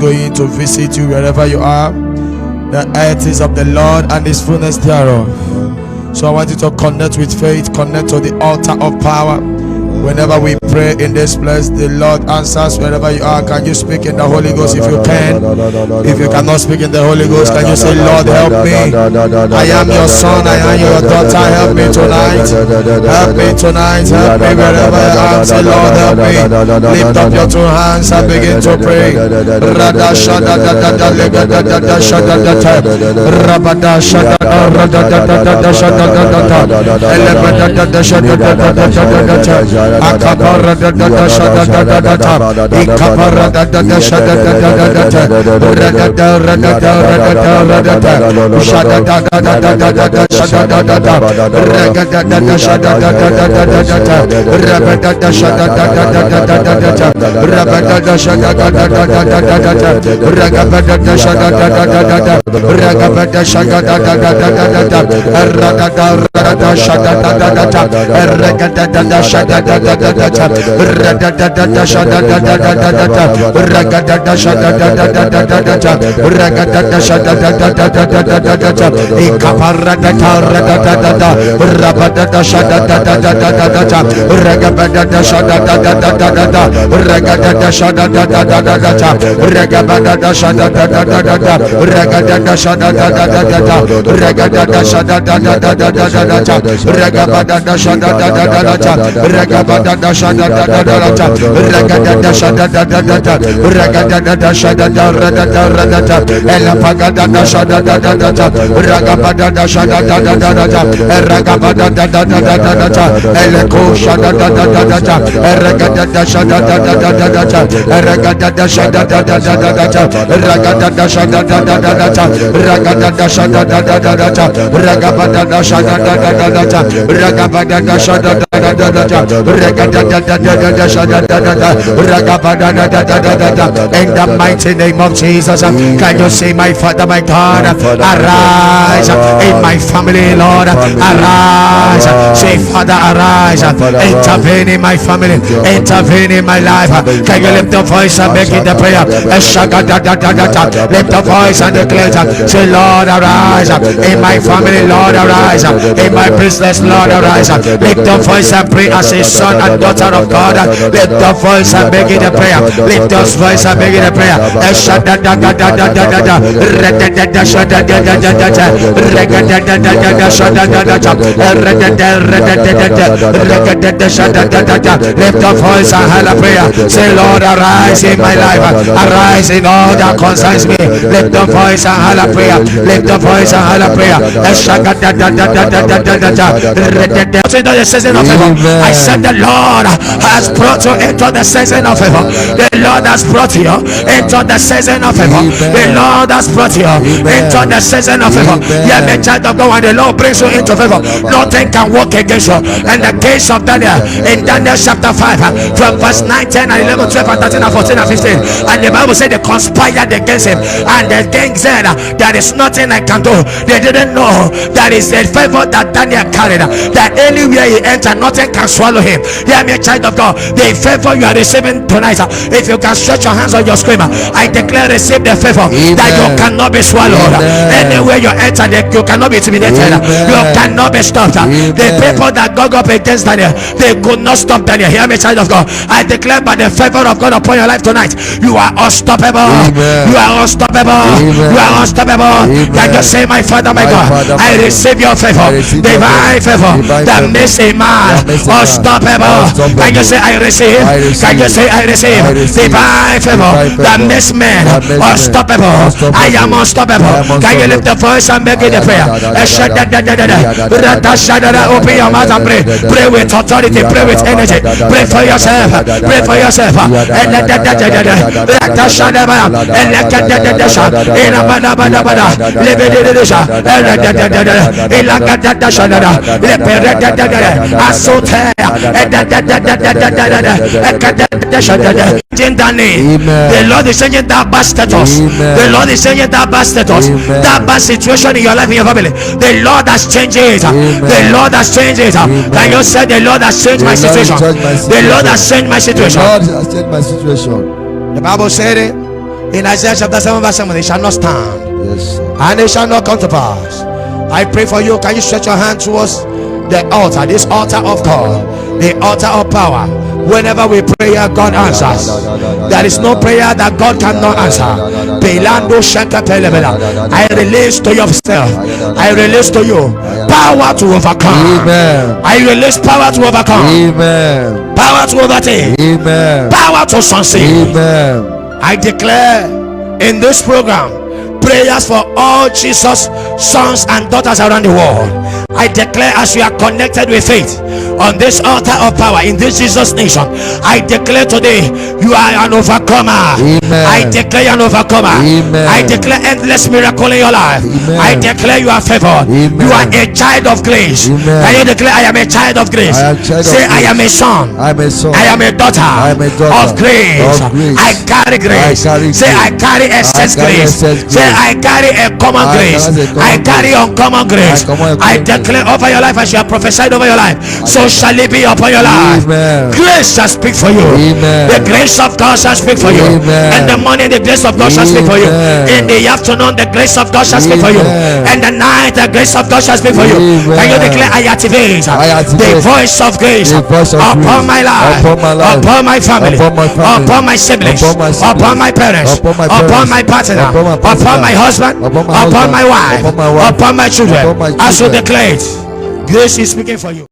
going to visit you wherever you are. The earth is of the Lord and His fullness thereof. So I want you to connect with faith, connect to the altar of power. Whenever we pray in this place, the Lord answers wherever you are. Can you speak in the Holy Ghost if you can? If you cannot speak in the Holy Ghost, can you say, Lord, help me? I am your son, I am your daughter. Help me tonight. Help me tonight. Help me wherever I am. Say, Lord, help me. Lift up your two hands and begin to pray. Akapara da da da shada da da da da. Ikapara da da da shada da da da da. Rada da rada da rada da rada da. Shada da da da da da da shada da da da. Raga da da da shada da da da da da da. Raba da da shada da da da da da da da. Raba da da shada da da da da da da da. Raga ba da da shada da da da da da. Raga ba da shada da da da da da da. Rada da rada shada da da da da. Raga da da shada da da da da da. Raga da da shada da da da da da. Raga da shada da da da da da da. Raga da shada da da da da da da da. Ikapara da da da da da. Raba da shada da da da da da da. Raga da shada da da da da da. Raga da shada da da da da da. Raga da shada da da da da da. Raga da shada da da da da da. Raga da shada da da da da da da. Raga da shada da da da da. Raga da shada da da da da. Raga da shada da da da da. Raga da shada da da da da da. Ela paga da shada da da da da. Raga da shada da da da da. Raga da da da da da da. Ela ko shada da da da da. Raga da shada da da da da. Raga da shada da da da da. Raga da shada da da da da. Raga da shada da da da da. Raga da shada da da da da. Raga da shada da da da da. Raga da shada da da da. Raga da da da da. In the mighty name of Jesus, can you say, my Father, my God, arise in my family, Lord, arise. Say, Father, arise, intervene in my family, intervene in my life. Can you lift the voice and make it the prayer? Lift the voice and declare, say, Lord, arise in my family, Lord, arise in my business, Lord, arise. Lift the voice and pray as a son and daughter of God. Lift the voice and make it a prayer. Lift the voice and make it a prayer. Lift the voice and have a prayer. Say, Lord, arise in my life, arise in all that concerns me. Lift the voice and have a prayer. Lift the voice and have a prayer. I said the Lord has brought you into the season of favor. The Lord has brought you into the season of favor. The Lord has brought you into the season of favor. Yeah, the child of God, when the Lord brings you into favor, nothing can work against you. And the case of Daniel in Daniel chapter 5 from verse 9, 10 and 11, 12 and 13 and 14 and 15, and the Bible said they conspired against him, and the king said, there is nothing I can do. They didn't know that is the favor that Daniel carried, that anywhere he entered, nothing can swallow him. Yeah, me, child of God, the favor you are receiving tonight, if you can stretch your hands on your screen, I declare, receive the favor. Amen. That you cannot be swallowed. Amen. Anywhere you enter, you cannot be intimidated. Amen. You cannot be stopped. Amen. The people that got up against Daniel, they could not stop Daniel. Hear me, child of God. I declare by the favor of God upon your life tonight, you are unstoppable. Amen. You are unstoppable. Amen. You are unstoppable. Amen. Can you say, my Father, my God, I receive your favor, divine favor that makes a man unstoppable. Can you say, I receive? Can you say, I receive divine favor that makes men unstoppable? I am unstoppable. Can you lift the voice and make it a prayer? Open your mouth and pray. Pray with authority. Pray with energy. Pray for yourself. Pray for yourself. The Lord is changing that bad status. The Lord is changing that bad status. That bad situation in your life, in your family. The Lord has changed it. The Lord has changed it. Can you say, the Lord has changed my situation? The Lord has changed my situation. The Lord has changed my situation. The Bible said it. In Isaiah chapter 7 verse 7, they shall not stand. Yes, sir. And they shall not come to pass. I pray for you. Can you stretch your hand towards the altar, this altar of God, the altar of power? Whenever we pray, God answers. There is no prayer that God cannot answer. I release to yourself, I release to you power to overcome. Amen. I release power to overcome. Amen. Power to overtake. Amen. Power to succeed. Amen. I declare in this program prayers for all Jesus' sons and daughters around the world. I declare, as we are connected with faith on this altar of power in this Jesus nation, I declare today you are an overcomer. Amen. I declare you an overcomer. Amen. I declare endless miracle in your life. Amen. I declare you are favored. Amen. You are a child of grace. Amen. Can you declare, I am a child of grace? Say, I am a son. I am a son. I am a daughter, of grace. I carry grace. Say, I carry excess grace. Say, I carry a common grace. I carry uncommon grace. I declare over your life as you have prophesied over your life, so shall it be upon your life. Amen. Grace shall speak for you. Amen. The grace of God shall speak for you. Amen. And the morning the grace of God shall speak for you. In the afternoon the grace of God shall speak for you. And the night the grace of God shall speak for you. Can you declare, I activate the voice of grace upon my life, upon my family, upon my siblings, upon my parents, upon my partner, upon my husband, upon my wife, upon my children. As you declare it, grace is speaking for you.